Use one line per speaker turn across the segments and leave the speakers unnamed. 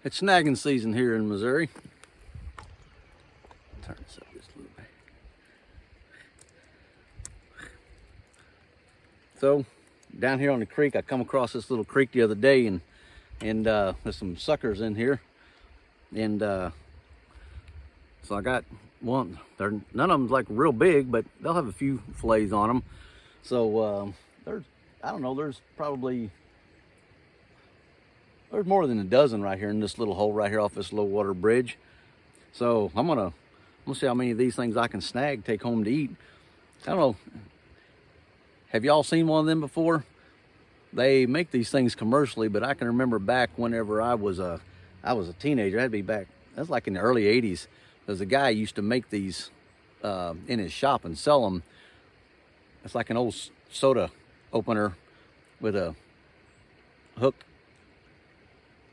It's snagging season here in Missouri. Turn this up just a little bit. So down here on the creek, I come across this little creek the other day, and there's some suckers in here, and so I got one. None of them's like real big, but they'll have a few fillets on them. So I don't know, there's more than a dozen right here in this little hole right here off this low water bridge. So I'm gonna see how many of these things I can snag, take home to eat. I don't know, have y'all seen one of them before? They make these things commercially, but I can remember back whenever I was a teenager. I had to be back, that's like in the early 80s. There's a guy used to make these in his shop and sell them. It's like an old soda opener with a hook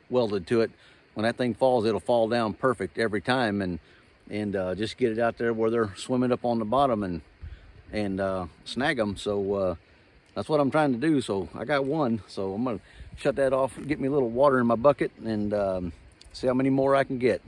welded to it. When that thing falls, it'll fall down perfect every time, and just get it out there where they're swimming up on the bottom and snag them. So that's what I'm trying to do. So I got one, so I'm gonna shut that off, get me a little water in my bucket, and see how many more I can get.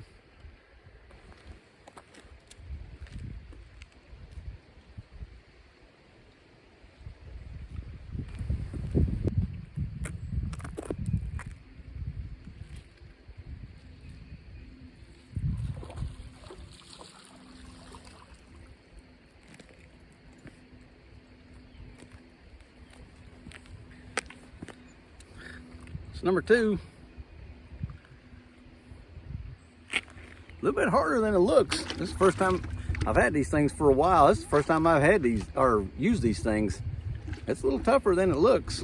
It's number two. A little bit harder than it looks. This is the first time I've had these things for a while. This is the first time I've had these or used these things. It's a little tougher than it looks.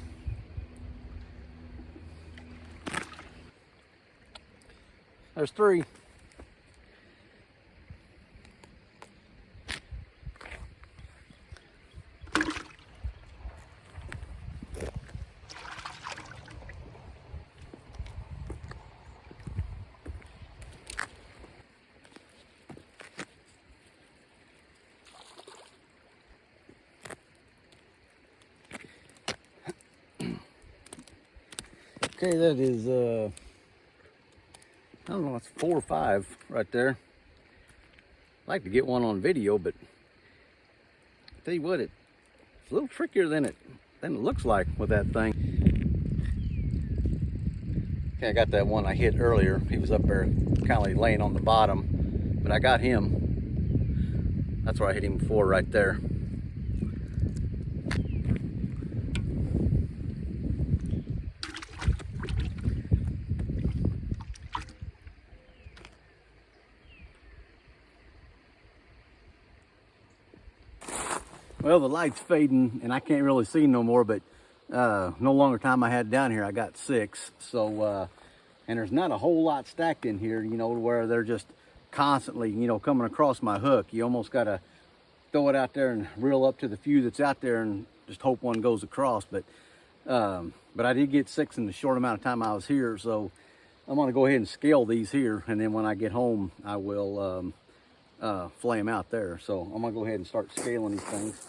There's three. Okay, that is, I don't know, it's 4 or 5 right there. I'd like to get one on video, but I tell you what, it's a little trickier than it looks like with that thing. Okay, I got that one I hit earlier. He was up there kind of laying on the bottom, but I got him. That's where I hit him before, right there. Well, the light's fading and I can't really see no more, but no longer time I had down here, I got 6. So, and there's not a whole lot stacked in here, you know, where they're just constantly, you know, coming across my hook. You almost got to throw it out there and reel up to the few that's out there and just hope one goes across. But I did get 6 in the short amount of time I was here. So I'm going to go ahead and scale these here. And then when I get home, I will flay them out there. So I'm gonna go ahead and start scaling these things.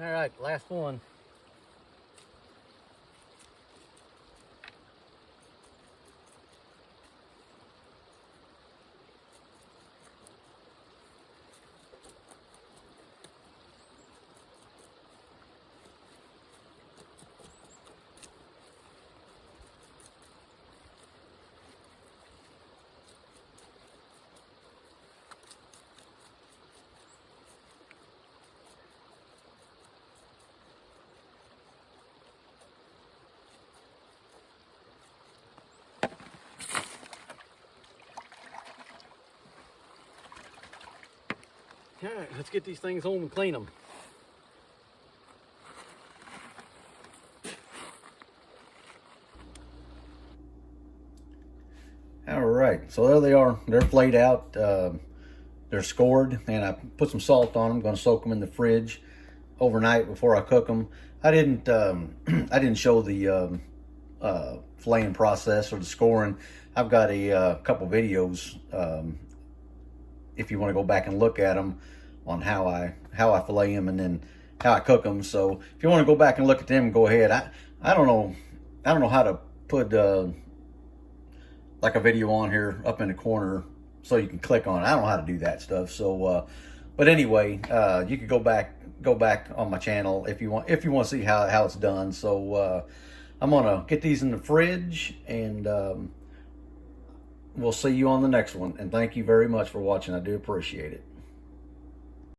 All right, last one. All right, let's get these things home and clean them. All right, so there they are. They're flayed out. They're scored, and I put some salt on them. I'm going to soak them in the fridge overnight before I cook them. I didn't show the flaying process or the scoring. I've got a couple videos if you want to go back and look at them on how I fillet them and then how I cook them. So if you want to go back and look at them, go ahead. I don't know how to put like a video on here up in the corner so you can click on it. I don't know how to do that stuff. So but anyway, you could go back on my channel if you want to see how it's done. So I'm gonna get these in the fridge, and we'll see you on the next one. And thank you very much for watching. I do appreciate it.